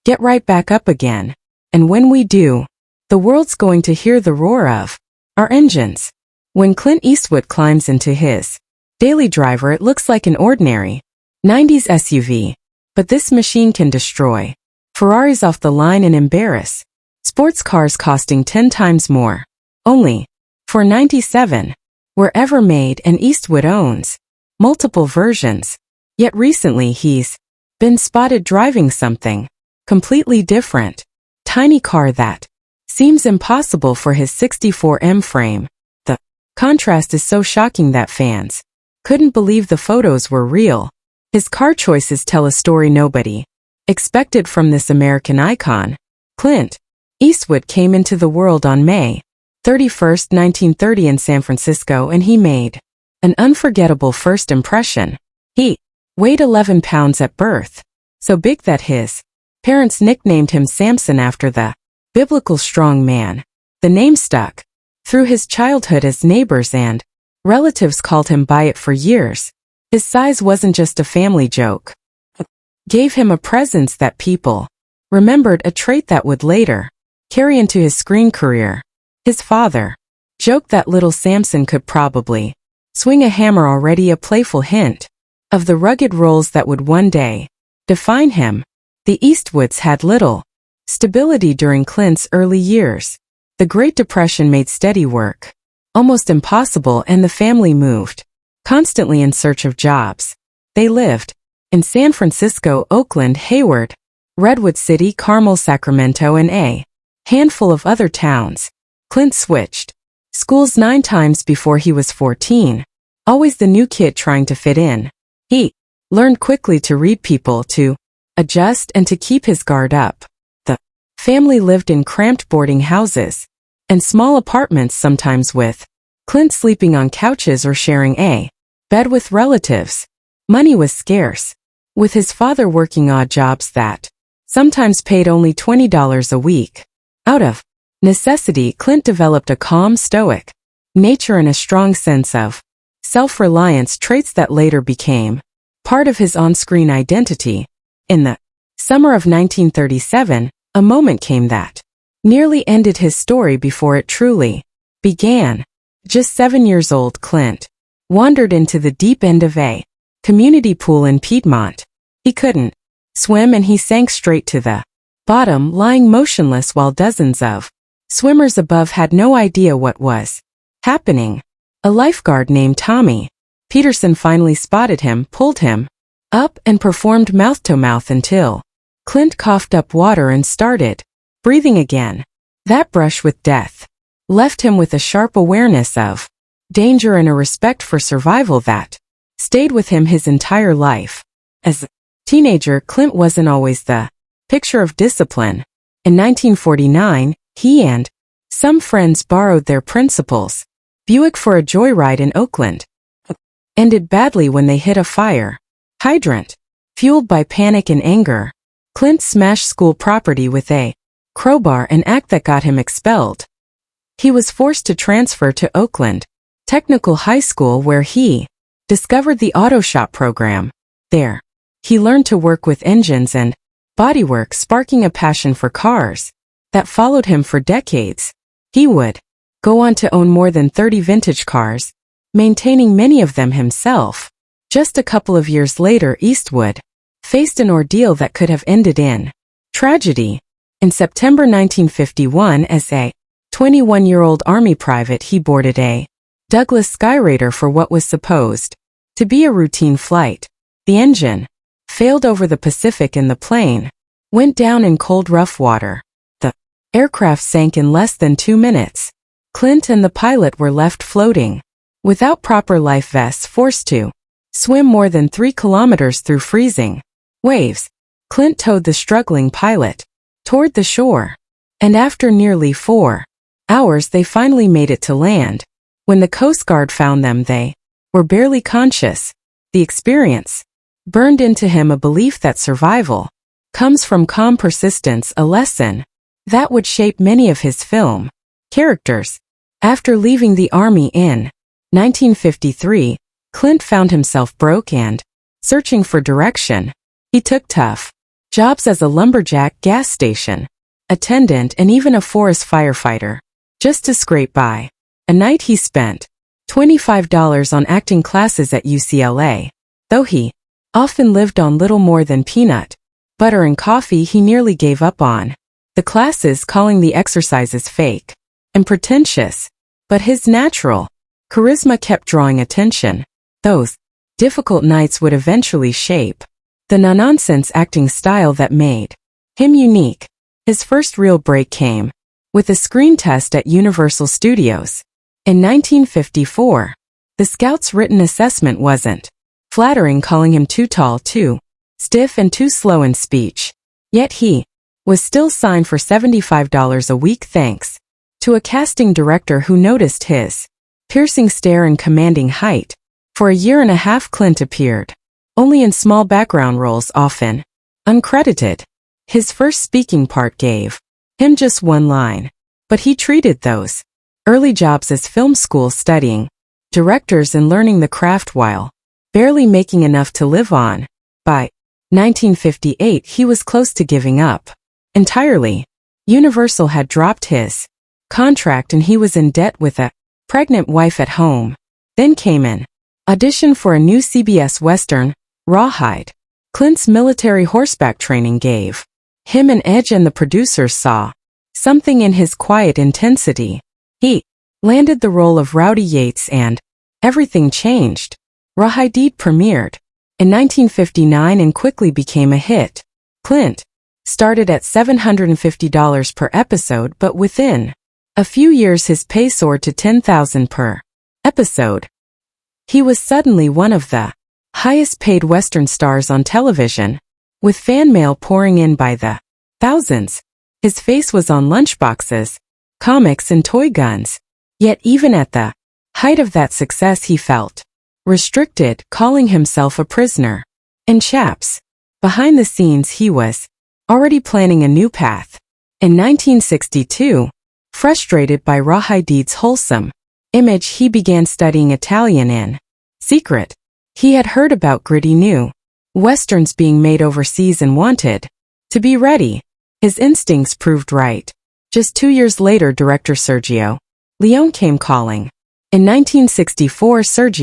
get right back up again. And when we do, the world's going to hear the roar of our engines. When Clint Eastwood climbs into his daily driver, it looks like an ordinary 90s SUV. But this machine can destroy Ferraris off the line and embarrass sports cars costing 10 times more. Only for 97 were ever made, and Eastwood owns multiple versions. Yet recently he's been spotted driving something completely different. Tiny car that seems impossible for his 64M frame. The contrast is so shocking that fans couldn't believe the photos were real. His car choices tell a story nobody expected from this American icon. Clint Eastwood came into the world on May 31, 1930 in San Francisco, and he made an unforgettable first impression. He weighed 11 pounds at birth, so big that his parents nicknamed him Samson after the biblical strong man. The name stuck through his childhood as neighbors and relatives called him by it for years. His size wasn't just a family joke. It gave him a presence that people remembered, a trait that would later carry into his screen career. His father joked that little Samson could probably swing a hammer, already a playful hint of the rugged roles that would one day define him. The Eastwoods had little stability during Clint's early years. The Great Depression made steady work almost impossible, and the family moved constantly in search of jobs. They lived in San Francisco, Oakland, Hayward, Redwood City, Carmel, Sacramento, and a handful of other towns. Clint switched schools 9 times before he was 14, always the new kid trying to fit in. He learned quickly to read people, to adjust, and to keep his guard up. The family lived in cramped boarding houses and small apartments, sometimes with Clint sleeping on couches or sharing a bed with relatives. Money was scarce, with his father working odd jobs that sometimes paid only $20 a week. Out of necessity, Clint developed a calm, stoic nature and a strong sense of self-reliance, traits that later became part of his on-screen identity. In the summer of 1937, a moment came that nearly ended his story before it truly began. Just 7 years old, Clint wandered into the deep end of a community pool in Piedmont. He couldn't swim, and he sank straight to the bottom, lying motionless while dozens of swimmers above had no idea what was happening. A lifeguard named Tommy Peterson finally spotted him, pulled him up, and performed mouth-to-mouth until Clint coughed up water and started breathing again. That brush with death left him with a sharp awareness of danger and a respect for survival that stayed with him his entire life. As a teenager, Clint wasn't always the picture of discipline. In 1949, he and some friends borrowed their principal's Buick for a joyride in Oakland. It ended badly when they hit a fire hydrant. Fueled by panic and anger, Clint smashed school property with a crowbar, an act that got him expelled. He was forced to transfer to Oakland Technical High School, where he discovered the auto shop program. There, he learned to work with engines and bodywork, sparking a passion for cars that followed him for decades. He would go on to own more than 30 vintage cars, maintaining many of them himself. Just a couple of years later, Eastwood faced an ordeal that could have ended in tragedy. In September 1951, as a 21-year-old Army private, he boarded a Douglas Skyraider for what was supposed to be a routine flight. The engine failed over the Pacific and the plane went down in cold, rough water. The aircraft sank in less than 2 minutes. Clint and the pilot were left floating without proper life vests, forced to swim more than 3 kilometers through freezing waves. Clint towed the struggling pilot toward the shore, and after nearly 4 hours they finally made it to land. When the Coast Guard found them, they were barely conscious. The experience burned into him a belief that survival comes from calm persistence, a lesson that would shape many of his film characters. After leaving the Army in 1953, Clint found himself broke and searching for direction. He took tough jobs as a lumberjack, gas station attendant, and even a forest firefighter, just to scrape by. A night he spent $25 on acting classes at UCLA. Though he often lived on little more than peanut butter and coffee, he nearly gave up on the classes, calling the exercises fake and pretentious. But his natural charisma kept drawing attention. Those difficult nights would eventually shape the no-nonsense acting style that made him unique. His first real break came with a screen test at Universal Studios. In 1954, the Scouts' written assessment wasn't flattering, calling him too tall, too stiff, and too slow in speech. Yet he was still signed for $75 a week thanks to a casting director who noticed his piercing stare and commanding height. For a year and a half, Clint appeared only in small background roles, often uncredited. His first speaking part gave him just one line, but he treated those early jobs as film school, studying directors and learning the craft while barely making enough to live on. By 1958, he was close to giving up entirely. Universal had dropped his contract and he was in debt with a pregnant wife at home. Then came an audition for a new CBS Western, Rawhide. Clint's military horseback training gave him an edge, and the producers saw something in his quiet intensity. He landed the role of Rowdy Yates, and everything changed. Rawhide premiered in 1959 and quickly became a hit. Clint started at $750 per episode, but within a few years his pay soared to $10,000 per episode. He was suddenly one of the highest-paid Western stars on television, with fan mail pouring in by the thousands. His face was on lunchboxes, comics, and toy guns. Yet even at the height of that success he felt restricted, calling himself a prisoner. And chaps, behind the scenes he was already planning a new path. In 1962, frustrated by Rawhide's wholesome image, he began studying Italian in secret. He had heard about gritty new Westerns being made overseas and wanted to be ready. His instincts proved right. Just 2 years later, director Sergio Leone came calling. In 1964, Sergio